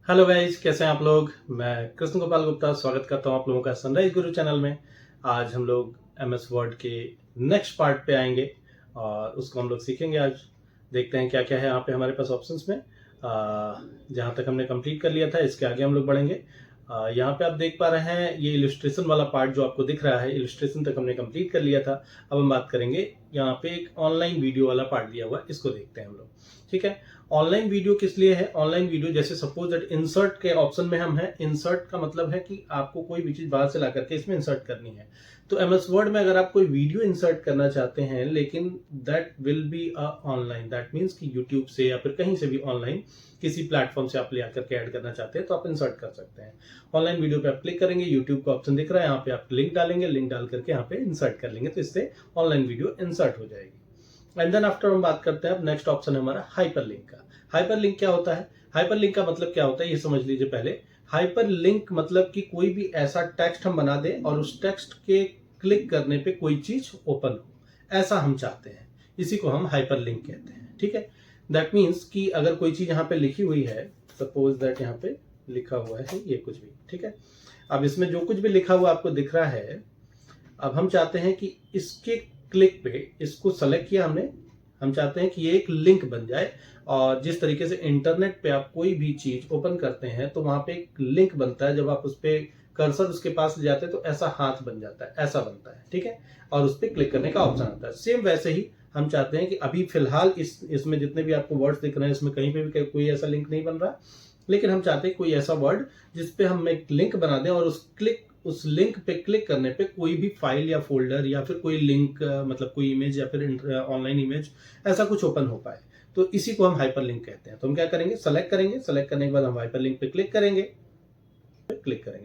Hello guys, कैसे हैं आप लोग। मैं कृष्ण गोपाल गुप्ता स्वागत करता हूं आप लोगों का सनराइज गुरु चैनल में। आज हम लोग एमएस वर्ड के नेक्स्ट पार्ट पे आएंगे और उसको हम लोग सीखेंगे। आज देखते हैं क्या क्या है यहाँ पे हमारे पास ऑप्शंस में। जहाँ तक हमने कंप्लीट कर लिया था इसके आगे हम लोग बढ़ेंगे। यहाँ पे आप देख पा रहे हैं ये इलस्ट्रेशन वाला पार्ट जो आपको दिख रहा है, इलस्ट्रेशन तक हमने कंप्लीट कर लिया था। अब हम बात करेंगे यहाँ पे एक ऑनलाइन वीडियो वाला पार्ट दिया हुआ है, इसको देखते हैं हम लोग। ठीक है, ऑनलाइन वीडियो किस लिए है। ऑनलाइन वीडियो जैसे सपोज दैट इंसर्ट के ऑप्शन में हम हैं। इंसर्ट का मतलब है कि आपको कोई भी चीज बाहर से ला करके इसमें इंसर्ट करनी है। तो एमएस वर्ड में अगर आप कोई वीडियो इंसर्ट करना चाहते हैं, लेकिन that will be online, that means कि यूट्यूब से या फिर कहीं से भी ऑनलाइन किसी प्लेटफॉर्म से आप ले आकर के ऐड करना चाहते हैं तो आप इंसर्ट कर सकते हैं। ऑनलाइन वीडियो पे आप क्लिक करेंगे, यूट्यूब का ऑप्शन दिख रहा है, यहाँ पे आप लिंक डालेंगे, लिंक डाल करके यहाँ पे इंसर्ट कर लेंगे तो इससे ऑनलाइन वीडियो इंसर्ट हो जाएगी। एंड देन आफ्टर हम बात करते हैं, अब नेक्स्ट ऑप्शन है हमारा हाइपरलिंक का। हाइपरलिंक क्या होता है, हाइपरलिंक का मतलब क्या होता है ये समझ लीजिए पहले। हाइपरलिंक मतलब कि कोई भी ऐसा टेक्स्ट हम बना दें और उस टेक्स्ट के क्लिक करने पे कोई चीज ओपन हो, ऐसा हम चाहते हैं, इसी को हम हाइपरलिंक कहते हैं। ठीक है, दैट मीन्स कि अगर कोई चीज यहाँ पे लिखी हुई है, सपोज दैट यहाँ पे लिखा हुआ है ये कुछ भी, ठीक है, अब इसमें जो कुछ भी लिखा हुआ आपको दिख रहा है, अब हम चाहते हैं कि इसके क्लिक पे, इसको सेलेक्ट किया हमने, हम चाहते हैं कि ये एक लिंक बन जाए। और जिस तरीके से इंटरनेट पे आप कोई भी चीज ओपन करते हैं तो वहां पे एक लिंक बनता है, जब आप उस पर कर्सर उसके पास ले जाते हैं तो ऐसा हाथ बन जाता है, ऐसा बनता है। ठीक है, और उस पर क्लिक करने का ऑप्शन आता है। सेम वैसे ही हम चाहते हैं कि अभी फिलहाल इसमें जितने भी आपको वर्ड्स दिख रहे हैं इसमें कहीं पे भी कोई ऐसा लिंक नहीं बन रहा, लेकिन हम चाहते हैं कोई ऐसा वर्ड जिसपे हम एक लिंक बना दें और उस लिंक पे क्लिक करने पे कोई भी फाइल या फोल्डर या फिर कोई लिंक, मतलब कोई इमेज या फिर ऑनलाइन इमेज ऐसा कुछ ओपन हो पाए, तो इसी को हम हाइपरलिंक कहते हैं। तो हम क्या करेंगे, सेलेक्ट करेंगे, सेलेक्ट करने के बाद हम हाइपरलिंक पे क्लिक करेंगे।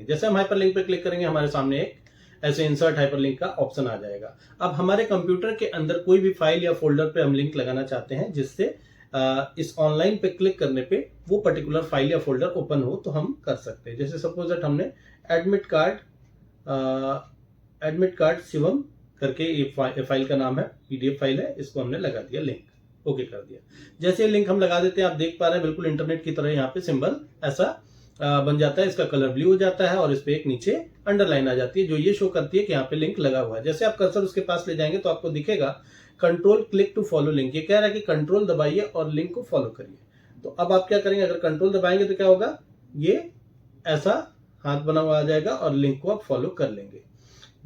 जैसे हम हाइपरलिंक पे क्लिक करेंगे हमारे सामने एक ऐसे इंसर्ट हाइपरलिंक का ऑप्शन आ जाएगा। अब हमारे कंप्यूटर के अंदर कोई भी फाइल या फोल्डर पे हम लिंक लगाना चाहते हैं जिससे इस ऑनलाइन पे क्लिक करने पे वो पर्टिकुलर फाइल या फोल्डर ओपन हो, तो हम कर सकते हैं। जैसे सपोज दैट हमने एडमिट कार्ड शिवम करके ये फाइल का नाम है, पीडीएफ फाइल है, इसको हमने लगा दिया लिंक, ओके कर दिया। जैसे लिंक हम लगा देते हैं, आप देख पा रहे हैं बिल्कुल इंटरनेट की तरह यहाँ पे सिंबल ऐसा बन जाता है, इसका कलर ब्लू हो जाता है और इस पे एक नीचे अंडरलाइन आ जाती है जो ये शो करती है कि यहाँ पे लिंक लगा हुआ है। जैसे आप कर्सर उसके पास ले जाएंगे तो आपको दिखेगा control click to follow link, ये कह रहा है कि कंट्रोल दबाइए और लिंक को फॉलो करिए। तो अब आप क्या करेंगे, अगर कंट्रोल दबाएंगे तो क्या होगा, ये ऐसा हाथ बना हुआ आ जाएगा और लिंक को आप फॉलो कर लेंगे।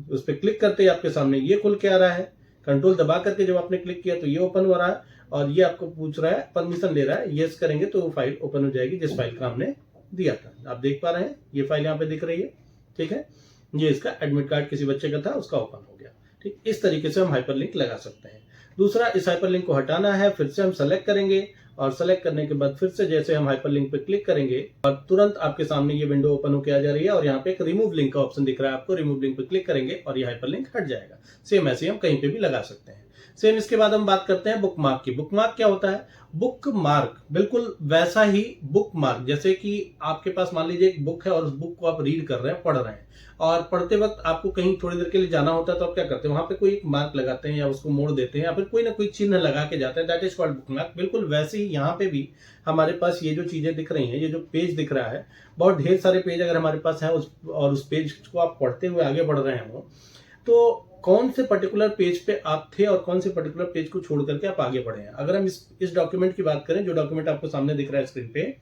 उस पर क्लिक करते ही आपके सामने ये खुल के आ रहा है। कंट्रोल दबा करके जब आपने क्लिक किया तो ये ओपन हो रहा है और ये आपको पूछ रहा है, परमिशन ले रहा है, यस करेंगे तो वो फाइल ओपन हो जाएगी जिस फाइल का हमने दिया था। आप देख पा रहे हैं ये फाइल यहाँ पे दिख रही है। ठीक है, ये इसका एडमिट कार्ड किसी बच्चे का था, उसका ओपन हो गया। ठीक, इस तरीके से हम हाइपरलिंक लगा सकते हैं। दूसरा, इस हाइपरलिंक को हटाना है, फिर से हम सेलेक्ट करेंगे और सेलेक्ट करने के बाद फिर से जैसे हम हाइपरलिंक पे क्लिक करेंगे और तुरंत आपके सामने ये विंडो ओपन होकर आ जा रही है और यहाँ पे एक रिमूव लिंक का ऑप्शन दिख रहा है आपको। रिमूव लिंक पे क्लिक करेंगे और ये हाइपरलिंक हट जाएगा। सेम ऐसे हम कहीं पे भी लगा सकते हैं। सेम इसके बाद हम बात करते हैं बुकमार्क की। बुकमार्क क्या होता है, बुक मार्क बिल्कुल वैसा ही बुक मार्क, जैसे कि आपके पास मान लीजिए एक बुक है और उस बुक को आप रीड कर रहे हैं, पढ़ रहे हैं, और पढ़ते वक्त आपको कहीं थोड़ी देर के लिए जाना होता है तो आप क्या करते हैं, वहां पे कोई एक मार्क लगाते हैं या उसको मोड़ देते हैं या फिर कोई ना कोई चिन्ह लगा के जाते हैं, that is called book mark. बिल्कुल वैसे ही यहाँ पे भी हमारे पास ये जो चीजें दिख रही हैं, ये जो पेज दिख रहा है, बहुत ढेर सारे पेज अगर हमारे पास है और उस पेज को आप पढ़ते हुए आगे बढ़ रहे हो, तो कौन से पर्टिकुलर पेज पे आप थे और कौन से पर्टिकुलर पेज को छोड़ करके आप आगे बढ़े हैं। अगर हम इस डॉक्यूमेंट की बात करें, जो डॉक्यूमेंट आपको सामने दिख रहा है स्क्रीन पे,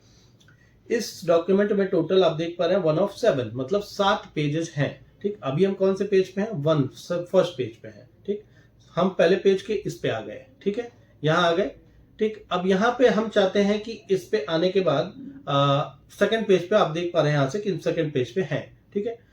इस डॉक्यूमेंट में टोटल आप देख पा रहे हैं 1 of 7, मतलब 7 पेजेस हैं। ठीक, अभी हम कौन से पेज पे हैं, फर्स्ट पेज पे हैं। ठीक, हम पहले पेज के इस पे आ गए। ठीक है, यहाँ आ गए। ठीक, अब यहाँ पे हम चाहते हैं कि इस पे आने के बाद सेकंड पेज पे आप देख पा रहे हैं यहाँ से कि सेकंड पेज पे हैं। ठीक है,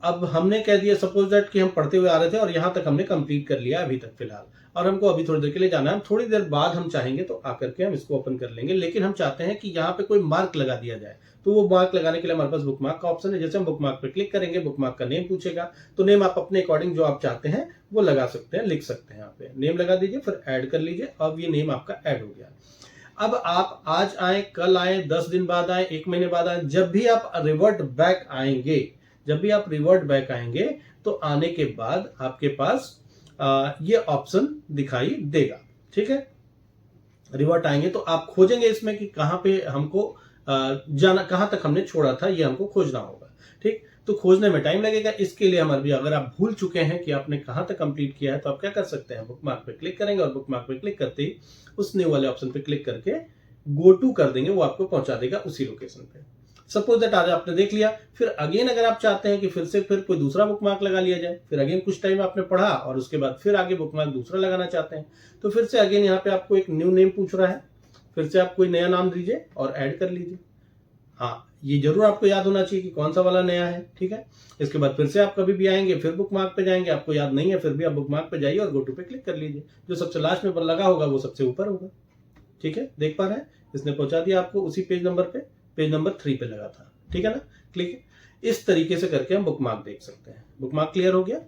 अब हमने कह दिया सपोज दैट कि हम पढ़ते हुए आ रहे थे और यहां तक हमने कंप्लीट कर लिया अभी तक फिलहाल, और हमको अभी थोड़ी देर के लिए जाना है। हम थोड़ी देर बाद हम चाहेंगे तो आकर के हम इसको ओपन कर लेंगे, लेकिन हम चाहते हैं कि यहाँ पे कोई मार्क लगा दिया जाए। तो वो मार्क लगाने के लिए हमारे पास बुक मार्क का ऑप्शन है। जैसे हम बुक मार्क पे क्लिक करेंगे, बुक मार्क का नेम पूछेगा, तो नेम आप अपने अकॉर्डिंग जो आप चाहते हैं वो लगा सकते हैं, लिख सकते हैं। यहाँ पे नेम लगा दीजिए, फिर ऐड कर लीजिए। अब ये नेम आपका ऐड हो गया। अब आप आज आए, कल आए, 10 दिन बाद आए, 1 महीने बाद आए, जब भी आप रिवर्ट बैक आएंगे तो आने के बाद आपके पास ये ऑप्शन दिखाई देगा। ठीक है, रिवर्ट आएंगे तो आप खोजेंगे इसमें कि कहां पे हमको जाना, कहाँ तक हमने छोड़ा था ये हमको खोजना होगा। ठीक, तो खोजने में टाइम लगेगा। इसके लिए हमारे भी, अगर आप भूल चुके हैं कि आपने कहाँ तक कंप्लीट किया है, तो आप क्या कर सकते हैं, बुकमार्क पे क्लिक करेंगे और बुकमार्क पे क्लिक करते ही उस न्यू वाले ऑप्शन पे क्लिक करके गो टू कर देंगे, वो आपको पहुंचा देगा उसी लोकेशन पे। सपोज दैट आज आपने देख लिया, फिर अगेन अगर आप चाहते हैं कि फिर से फिर कोई दूसरा बुकमार्क लगा लिया जाए, फिर अगेन कुछ टाइम आपने पढ़ा और उसके बाद फिर आगे बुकमार्क दूसरा लगाना चाहते हैं, तो फिर से अगेन यहाँ पे आपको एक न्यू नेम पूछ रहा है, फिर से आप कोई नया नाम दीजिए और ऐड कर लीजिए। हाँ, ये जरूर आपको याद होना चाहिए कि कौन सा वाला नया है। ठीक है, इसके बाद फिर से आप कभी भी आएंगे, फिर बुकमार्क पे जाएंगे, आपको याद नहीं है फिर भी आप बुकमार्क पे जाइए और गो टू पे क्लिक कर लीजिए। जो सबसे लास्ट में लगा होगा वो सबसे ऊपर होगा। ठीक है, देख पा रहे हैं, इसने पहुंचा दिया आपको उसी पेज नंबर पे, पेज नंबर 3 पे लगा था। ठीक है ना, क्लिक। इस तरीके से करके हम बुकमार्क देख सकते हैं। बुकमार्क क्लियर हो गया।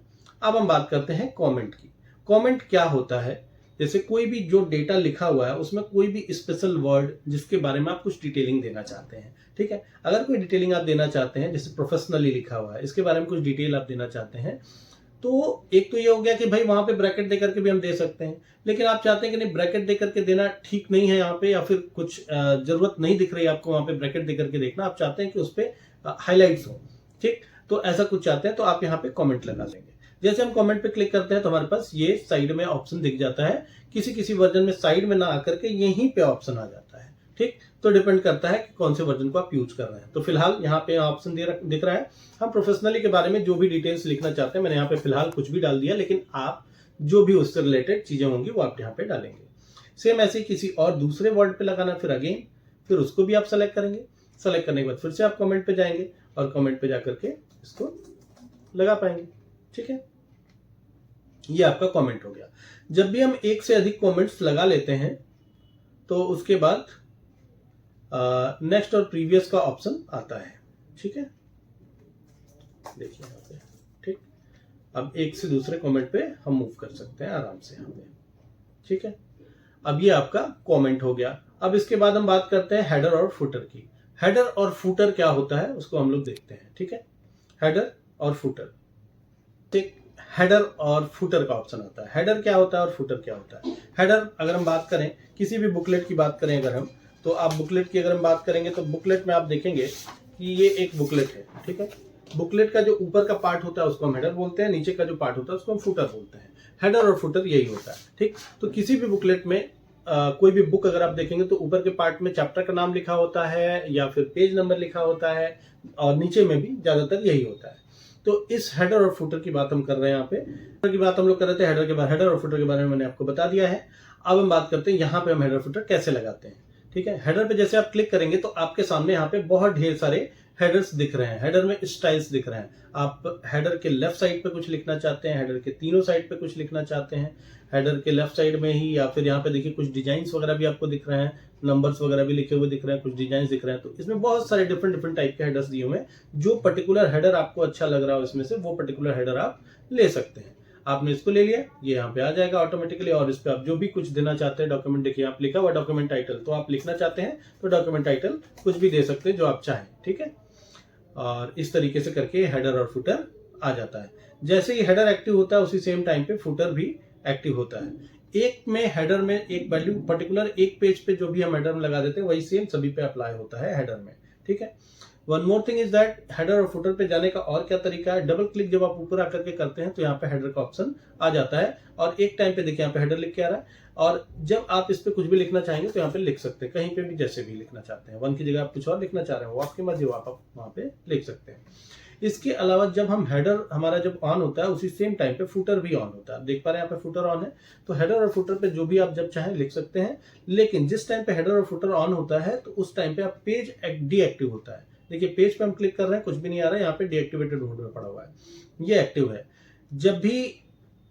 अब हम बात करते हैं कमेंट की। कमेंट क्या होता है, जैसे कोई भी जो डेटा लिखा हुआ है उसमें कोई भी स्पेशल वर्ड जिसके बारे में आप कुछ डिटेलिंग देना चाहते हैं। ठीक है, अगर कोई डिटेलिंग आप देना चाहते हैं, जैसे प्रोफेशनली लिखा हुआ है, इसके बारे में कुछ डिटेल आप देना चाहते हैं, तो एक तो ये हो गया कि भाई वहां पे ब्रैकेट दे करके भी हम दे सकते हैं, लेकिन आप चाहते हैं कि नहीं ब्रैकेट दे करके देना ठीक नहीं है यहाँ पे, या फिर कुछ जरूरत नहीं दिख रही है आपको वहां पे ब्रैकेट दे करके देखना, आप चाहते हैं कि उस पर हाईलाइट्स हो। ठीक, तो ऐसा कुछ चाहते हैं तो आप यहाँ पे कमेंट लगा देंगे। जैसे हम कमेंट पे क्लिक करते हैं तो हमारे पास ये साइड में ऑप्शन दिख जाता है। किसी किसी वर्जन में साइड में ना आकर के यहीं पे ऑप्शन आ जाता है। ठीक, तो डिपेंड करता है कि कौन से वर्जन को आप यूज कर रहे हैं। तो फिलहाल यहाँ पे ऑप्शन दिख रहा है। हम प्रोफेशनली के बारे में जो भी डिटेल्स लिखना चाहते हैं, मैंने यहाँ पे फिलहाल कुछ भी डाल दिया, लेकिन आप जो भी उससे रिलेटेड चीजें होंगी वो आप यहाँ पे डालेंगे। सेम ऐसे किसी और दूसरे वर्ड पे लगाना, फिर अगेन फिर उसको भी आप सेलेक्ट करेंगे। सेलेक्ट करने के बाद फिर से आप कमेंट पे जाएंगे और कमेंट पे जाकर के इसको लगा पाएंगे। ठीक है, ये आपका कमेंट हो गया। जब भी हम एक से अधिक कमेंट्स लगा लेते हैं तो उसके बाद नेक्स्ट और प्रीवियस का ऑप्शन आता है। ठीक है, देखिए यहाँ पे। ठीक, अब एक से दूसरे कमेंट पे हम मूव कर सकते हैं आराम से यहाँ पे। ठीक है, अब ये आपका कमेंट हो गया। अब इसके बाद हम बात करते हैं हेडर और फुटर की। हेडर और फुटर क्या होता है उसको हम लोग देखते हैं। ठीक है, हेडर और फुटर। ठीक, हेडर और फुटर का ऑप्शन आता है। हेडर क्या होता है और फुटर क्या होता है। हेडर अगर हम बात करें, किसी भी बुकलेट की बात करें अगर हम, तो आप बुकलेट की अगर हम बात करेंगे तो बुकलेट में आप देखेंगे कि ये एक बुकलेट है। ठीक है, बुकलेट का जो ऊपर का पार्ट होता है उसको हम हेडर बोलते हैं, नीचे का जो पार्ट होता है उसको हम फुटर बोलते हैं। हेडर और फुटर यही होता है। ठीक, तो किसी भी बुकलेट में कोई भी बुक अगर आप देखेंगे तो ऊपर के पार्ट में चैप्टर का नाम लिखा होता है या फिर पेज नंबर लिखा होता है, और नीचे में भी ज्यादातर यही होता है। तो इस हेडर और फुटर की बात हम कर रहे हैं। यहाँ पे हेडर की बात हम लोग कर रहे थे, हेडर के बाद हेडर और फुटर के बारे में मैंने आपको बता दिया है। अब हम बात करते हैं यहाँ पे हम हेडर फुटर कैसे लगाते हैं। ठीक है, हेडर पे जैसे आप क्लिक करेंगे तो आपके सामने यहाँ पे बहुत ढेर सारे हेडर्स दिख रहे हैं। हेडर में स्टाइल्स दिख रहे हैं। आप हेडर के लेफ्ट साइड पे कुछ लिखना चाहते हैं, हेडर के तीनों साइड पे कुछ लिखना चाहते हैं, हेडर के लेफ्ट साइड में ही, या फिर यहाँ पे देखिए कुछ डिजाइन्स वगैरह भी आपको दिख रहे हैं, नंबर्स वगैरह भी लिखे हुए दिख रहे हैं, कुछ डिजाइन दिख रहे हैं। तो इसमें बहुत सारे डिफरेंट टाइप के हेडर्स दिए हुए हैं। जो पर्टिकुलर हेडर आपको अच्छा लग रहा हो इसमें से वो पर्टिकुलर हेडर आप ले सकते हैं। आपने इसको ले लिया, ये यहाँ पे आ जाएगा ऑटोमेटिकली, और इस पे आप जो भी कुछ देना चाहते हैं डॉक्यूमेंट, देखिए आप लिखा हुआ डॉक्यूमेंट टाइटल, तो आप लिखना चाहते हैं तो डॉक्यूमेंट टाइटल कुछ भी दे सकते हैं जो आप चाहें। ठीक है, और इस तरीके से करके हेडर और फुटर आ जाता है। जैसे ही हेडर एक्टिव होता है उसी सेम टाइम पे फुटर भी एक्टिव होता है। एक में हेडर में एक वैल्यू पर्टिकुलर एक पेज पे जो भी हम हेडर में लगा देते हैं वही सेम सभी पे अप्लाई होता है हेडर में। ठीक है, one more thing is that header और फुटर पे जाने का और क्या तरीका है। डबल क्लिक जब आप ऊपर आकर के करते हैं तो यहाँ पे हेडर का ऑप्शन आ जाता है, और एक टाइम पे देखिए यहाँ पे हेडर लिख के आ रहा है, और जब आप इस पे कुछ भी लिखना चाहेंगे तो यहाँ पे लिख सकते हैं, कहीं पे भी जैसे भी लिखना चाहते हैं। वन की जगह आप कुछ और लिखना चाह रहे हो, वो आपकी मर्जी, आप वहाँ पे लिख सकते हैं। इसके अलावा जब हम हेडर हमारा जब ऑन होता है उसी सेम टाइम पे फुटर भी ऑन होता है। देख पा रहे हैं यहाँ पे फुटर ऑन है, तो हेडर और फुटर पे जो भी आप जब चाहें लिख सकते हैं। लेकिन जिस टाइम पे हेडर और फुटर ऑन होता है तो उस टाइम पे आप पेज डीएक्टिव होता है। देखिए पेज पे हम क्लिक कर रहे हैं, कुछ भी नहीं आ रहा है, यहाँ पे डीएक्टिवेटेड मोड में पड़ा हुआ है, ये एक्टिव है। जब भी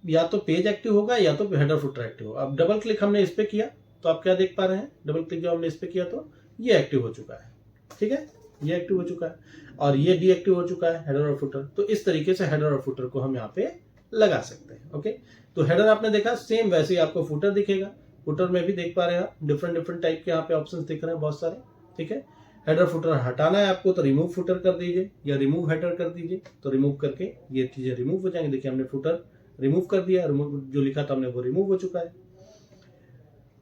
या तो पेज एक्टिव होगा या तो हेडर फुटर एक्टिव होगा। अब डबल क्लिक हमने इस पे किया तो आप क्या देख पा रहे हैं, डबल क्लिक जब हमने इस पे किया तो ये एक्टिव हो चुका है। ठीक है, ये एक्टिव हो चुका है, और ये डीएक्टिव हो चुका है हेडर और फुटर। तो इस तरीके से हेडर और फुटर को हम यहाँ पे लगा सकते हैं। ओके, तो हेडर आपने देखा, सेम वैसे ही आपको फुटर दिखेगा। फुटर में भी देख पा रहे हैं आप डिफरेंट टाइप के यहाँ पे ऑप्शंस दिख रहे हैं बहुत सारे। ठीक है, हेडर फुटर हटाना है आपको तो रिमूव फुटर कर दीजिए या रिमूव हेडर कर दीजिए, तो रिमूव करके ये चीजें रिमूव हो जाएंगे। देखिए हमने फुटर रिमूव कर दिया, रिमूव जो लिखा था हमने वो रिमूव हो चुका है।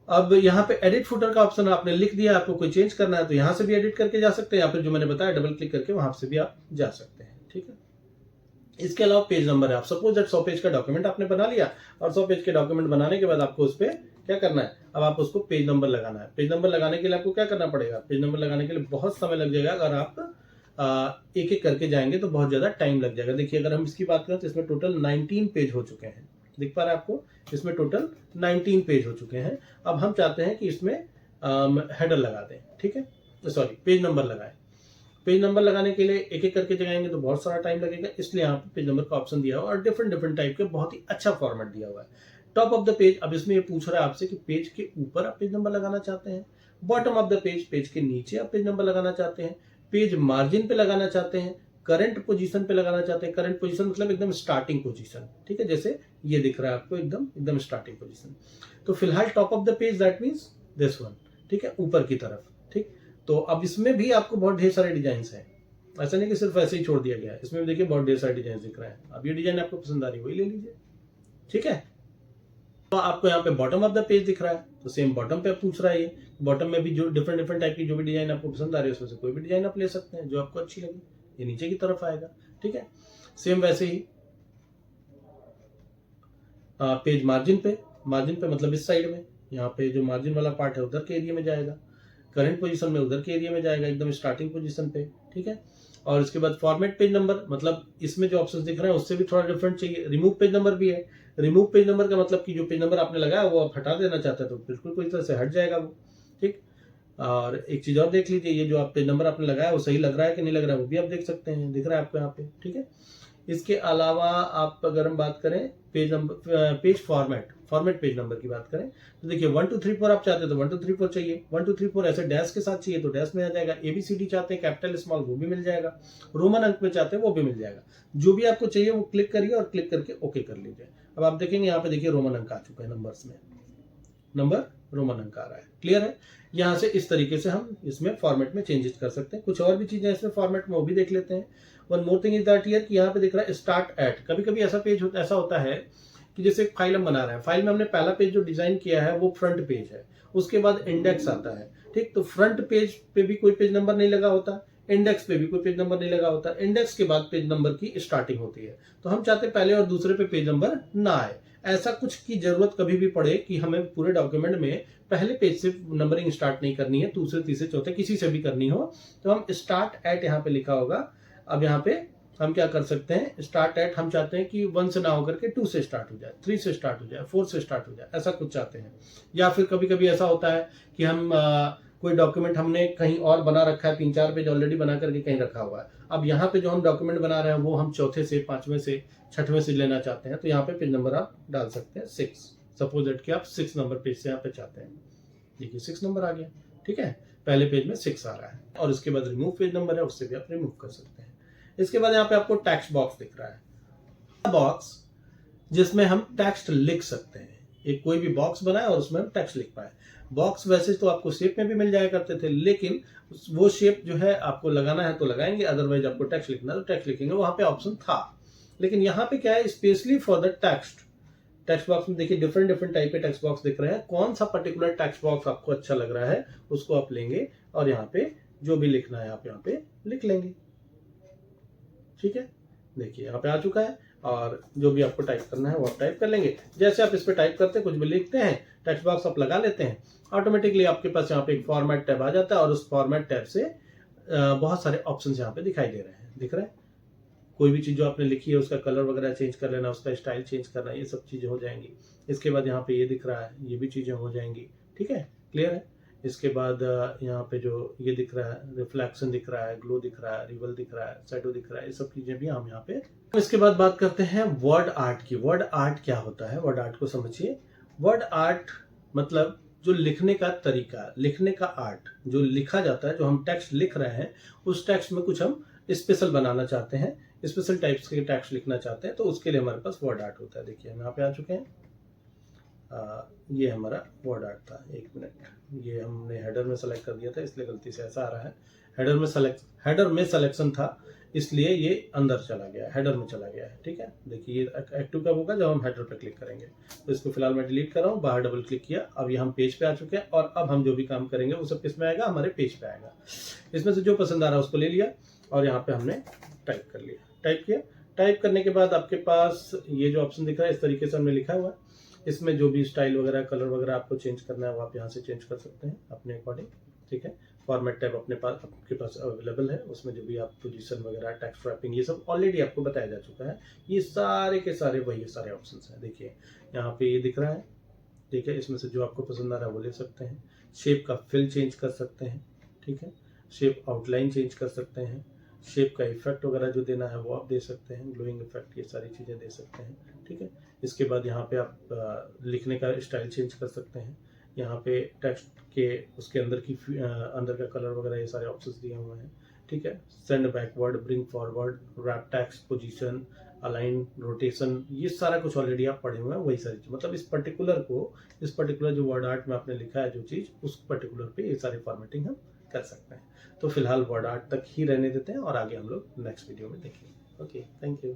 अब यहाँ पे एडिट फुटर का ऑप्शन आपने लिख दिया, आपको कोई चेंज करना है तो यहाँ से भी एडिट करके जा सकते हैं, या फिर जो मैंने बताया डबल क्लिक करके वहां से भी आप जा सकते हैं। ठीक है, इसके अलावा पेज नंबर है। आप सपोज दैट 100 पेज का डॉक्यूमेंट आपने बना लिया, और 100 पेज के डॉक्यूमेंट बनाने के बाद आपको उस पर क्या करना है, अब आप उसको पेज नंबर लगाना है। पेज नंबर लगाने के लिए आपको क्या करना पड़ेगा, पेज नंबर लगाने के लिए बहुत समय लग जाएगा। अगर आप एक एक करके जाएंगे तो बहुत ज्यादा टाइम लग जाएगा। देखिए अगर हम इसकी बात करें तो इसमें टोटल 19 पेज हो चुके हैं, दिख पा रहा है आपको, इसमें टोटल 19 पेज हो चुके हैं। अब हम चाहते हैं कि इसमें हेडर लगा दें। ठीक है, सॉरी, पेज नंबर लगाएं। पेज नंबर लगाने के लिए एक एक करके जगाएंगे तो बहुत सारा टाइम लगेगा, इसलिए यहाँ पे पेज नंबर का ऑप्शन दिया हुआ और डिफरेंट डिफरेंट टाइप के बहुत ही अच्छा फॉर्मेट दिया हुआ है। टॉप ऑफ द पेज, अब इसमें ये पूछ रहा है आपसे कि पेज के ऊपर आप पेज नंबर लगाना चाहते हैं, bottom of the page, page के नीचे आप पेज नंबर लगाना चाहते हैं, पेज मार्जिन पे लगाना चाहते हैं, करंट पोजीशन पे लगाना चाहते हैं। करंट पोजीशन मतलब एकदम स्टार्टिंग पोजीशन। ठीक है, जैसे ये दिख रहा है आपको एकदम एकदम स्टार्टिंग पोजीशन। तो फिलहाल top of the page that means this one. ठीक है, ऊपर की तरफ। ठीक, तो अब इसमें भी आपको बहुत ढेर सारे डिजाइन हैं, ऐसा नहीं कि सिर्फ ऐसे ही छोड़ दिया गया है। इसमें भी देखिए बहुत ढेर सारे डिजाइन दिख रहे हैं। अब ये डिजाइन आपको पसंद आ रही है वही ले लीजिए। ठीक है, तो आपको यहाँ पे बॉटम ऑफ द पेज दिख रहा है, तो सेम बॉटम पे पूछ रहा है ये। बॉटम में भी जो डिफरेंट डिफरेंट टाइप की जो भी डिजाइन आपको पसंद आ रही है उसमें से कोई भी डिजाइन आप ले सकते हैं जो आपको अच्छी लगे। ये नीचे की तरफ आएगा। ठीक है, सेम वैसे ही पेज मार्जिन पे, मार्जिन पे मतलब इस साइड में, यहाँ पे जो मार्जिन वाला पार्ट है उधर के एरिया में जाएगा, करंट पोजीशन में उधर के एरिया में जाएगा, एकदम स्टार्टिंग पोजीशन पे। ठीक है, और इसके बाद फॉर्मेट पेज नंबर, मतलब इसमें जो ऑप्शंस दिख रहे हैं उससे भी थोड़ा डिफरेंट चाहिए। रिमूव पेज नंबर भी है। रिमूव पेज नंबर का मतलब कि जो पेज नंबर आपने लगाया वो आप हटा देना चाहते हैं तो बिल्कुल पूरी तरह से हट जाएगा वो। ठीक, और एक चीज और देख लीजिए, ये जो आप पेज नंबर आपने लगाया वो सही लग रहा है कि नहीं लग रहा है वो भी आप देख सकते हैं, दिख रहा है आपको यहाँ पे। ठीक है, इसके अलावा आप अगर हम बात करें page number, page format page number की बात करें तो देखिए 1 2 3 4 आप चाहते हैं तो 1 2 3 4 चाहिए, 1 2 3 4 ऐसे डैश के साथ चाहिए तो डैश में आ जाएगा, ABCD चाहते हैं कैपिटल स्मॉल वो भी मिल जाएगा, रोमन अंक में चाहते हैं वो भी मिल जाएगा। जो भी आपको चाहिए वो क्लिक करिए और क्लिक करके ओके कर लीजिए। अब आप देखेंगे यहाँ पे देखिए रोमन अंक आ चुका है, नंबर्स में नंबर रोमन अंक आ रहा है। क्लियर है, यहाँ से इस तरीके से हम इसमें फॉर्मेट में चेंजेस कर सकते हैं। कुछ और भी चीजें इसमें फॉर्मेट में वो भी देख लेते हैं। One more thing is that here कि यहाँ पे दिख रहा है स्टार्ट एट। कभी कभी ऐसा पेज ऐसा होता है कि जैसे एक फाइल हम बना रहे हैं, फाइल में हमने पहला पेज जो डिजाइन किया है वो फ्रंट पेज है, उसके बाद इंडेक्स आता है। ठीक, तो फ्रंट पेज पे भी कोई पेज नंबर नहीं लगा होता, इंडेक्स पे भी कोई पेज नंबर नहीं लगा होता, इंडेक्स के बाद पेज नंबर की स्टार्टिंग होती है। तो हम चाहते हैं पहले और दूसरे पे पेज नंबर ना आए। ऐसा कुछ की जरूरत कभी भी पड़े कि हमें पूरे डॉक्यूमेंट में पहले पेज से नंबरिंग स्टार्ट नहीं करनी है, दूसरे तीसरे चौथे किसी से भी करनी हो तो हम स्टार्ट एट यहाँ पे लिखा होगा। अब यहाँ पे हम क्या कर सकते हैं, स्टार्ट एट हम चाहते हैं कि 1 से ना होकर के 2 से स्टार्ट हो जाए, 3 से स्टार्ट हो जाए, 4 से स्टार्ट हो जाए, ऐसा कुछ चाहते हैं। या फिर कभी कभी ऐसा होता है कि हम कोई डॉक्यूमेंट हमने कहीं और बना रखा है, 3-4 पेज ऑलरेडी बना करके कहीं रखा हुआ है। अब यहाँ पे जो हम डॉक्यूमेंट बना रहे हैं वो हम चौथे से, 5वें से, 6वें से लेना चाहते हैं तो यहाँ पे पेज नंबर आप डाल सकते हैं 6। सपोज दैट कि आप 6 नंबर पेज से यहाँ पे चाहते हैं, देखिए 6 नंबर आ गया। ठीक है, पहले पेज में 6 आ रहा है। और इसके बाद रिमूव पेज नंबर है, उससे भी आप रिमूव कर सकते हैं। इसके बाद यहाँ पे आपको टेक्स्ट बॉक्स दिख रहा है, बॉक्स जिसमें हम टेक्स्ट लिख सकते हैं। एक कोई भी बॉक्स बनाए और उसमें हम टेक्स्ट लिख पाए। बॉक्स वैसे तो आपको शेप में भी मिल जाया करते थे, लेकिन वो शेप जो है आपको लगाना है तो लगाएंगे, अदरवाइज आपको टेक्स्ट लिखना है तो टेक्स्ट लिखेंगे, वहां पे ऑप्शन था। लेकिन यहाँ पे क्या है, specially for the text box में देखिए डिफरेंट डिफरेंट टाइप के टेक्स्ट बॉक्स दिख रहे हैं। कौन सा पर्टिकुलर टेक्स्ट बॉक्स आपको अच्छा लग रहा है उसको आप लेंगे और यहाँ पे जो भी लिखना है आप यहाँ पे लिख लेंगे। ठीक है, देखिए यहाँ पे आ चुका है और जो भी आपको टाइप करना है वो आप टाइप कर लेंगे। जैसे आप इस पे टाइप करते हैं, कुछ भी लिखते हैं, टेक्स्ट बॉक्स आप लगा लेते हैं, ऑटोमेटिकली आपके पास यहाँ पे एक फॉर्मेट टैब आ जाता है और उस फॉर्मेट टैब से बहुत सारे ऑप्शंस यहाँ पे दिखाई दे रहे हैं। दिख रहे हैं, कोई भी चीज जो आपने लिखी है उसका कलर वगैरह चेंज कर लेना, उसका स्टाइल चेंज करना, ये सब चीजें हो जाएंगी। इसके बाद यहाँ पे ये दिख रहा है, ये भी चीजें हो जाएंगी। ठीक है, क्लियर है। इसके बाद यहाँ पे जो ये दिख रहा है, रिफ्लेक्शन दिख रहा है, ग्लो दिख रहा है, रिवल दिख रहा है, शैडो दिख रहा है, ये सब चीजें भी हम यहाँ पे। इसके बाद बात करते हैं वर्ड आर्ट की। वर्ड आर्ट क्या होता है, वर्ड आर्ट को समझिए। वर्ड आर्ट मतलब जो लिखने का तरीका, लिखने का आर्ट, जो लिखा जाता है, जो हम टेक्स्ट लिख रहे हैं उस टेक्स्ट में कुछ हम स्पेशल बनाना चाहते हैं, स्पेशल टाइप्स के टेक्स्ट लिखना चाहते हैं, तो उसके लिए हमारे पास वर्ड आर्ट होता है। देखिए हम यहाँ पे आ चुके हैं, ये हमारा वर्ड आर्ट था। एक मिनट, ये हमने हेडर में सेलेक्ट कर दिया था इसलिए गलती से ऐसा आ रहा है। हेडर में सिलेक्शन था, इसलिए ये अंदर चला गया है, हेडर में चला गया है। ठीक है, देखिए ये एक्टिव कब होगा, जब हम हेडर पे क्लिक करेंगे। तो इसको फिलहाल मैं डिलीट कर रहा हूँ, बाहर डबल क्लिक किया, अब ये हम पेज पे आ चुके हैं और अब हम जो भी काम करेंगे वो सब किस में आएगा, हमारे पेज पे आएगा। इसमें से जो पसंद आ रहा है उसको ले लिया और यहाँ पे हमने टाइप कर लिया, टाइप किया। टाइप करने के बाद आपके पास ये जो ऑप्शन दिख रहा है इस तरीके से हमने लिखा हुआ है। इसमें जो भी स्टाइल वगैरह, कलर वगैरह आपको चेंज करना है वो आप यहाँ से चेंज कर सकते हैं अपने अकॉर्डिंग। ठीक है, फॉर्मेट टैब आपके पास अवेलेबल है, उसमें जो भी आप पोजीशन वगैरह, टेक्स्ट रैपिंग, ये सब ऑलरेडी आपको बताया जा चुका है। ये सारे के सारे वही सारे ऑप्शंस हैं। देखिए यहाँ पे ये दिख रहा है, ठीक है, इसमें से जो आपको पसंद आ रहा है वो ले सकते हैं। शेप का फिल चेंज कर सकते हैं, ठीक है, शेप आउटलाइन चेंज कर सकते हैं, शेप का इफेक्ट वगैरह जो देना है वो आप दे सकते हैं, ग्लोइंग इफेक्ट, ये सारी चीज़ें दे सकते हैं। ठीक है, इसके बाद यहाँ पे आप लिखने का स्टाइल चेंज कर सकते हैं। यहाँ पे टेक्स्ट के उसके अंदर अंदर का कलर वगैरह ये सारे ऑप्शंस दिए हुए हैं। ठीक है, send backward, bring forward, wrap text, position, align, rotation, ये सारा कुछ ऑलरेडी आप पढ़े हुए हैं। वही सारी चीज, मतलब इस पर्टिकुलर जो वर्ड आर्ट में आपने लिखा है जो चीज़, उस पर्टिकुलर पे ये सारी फॉर्मेटिंग हम कर सकते हैं। तो फिलहाल वर्ड आर्ट तक ही रहने देते हैं और आगे हम लोग नेक्स्ट वीडियो में देखेंगे। Okay, thank you.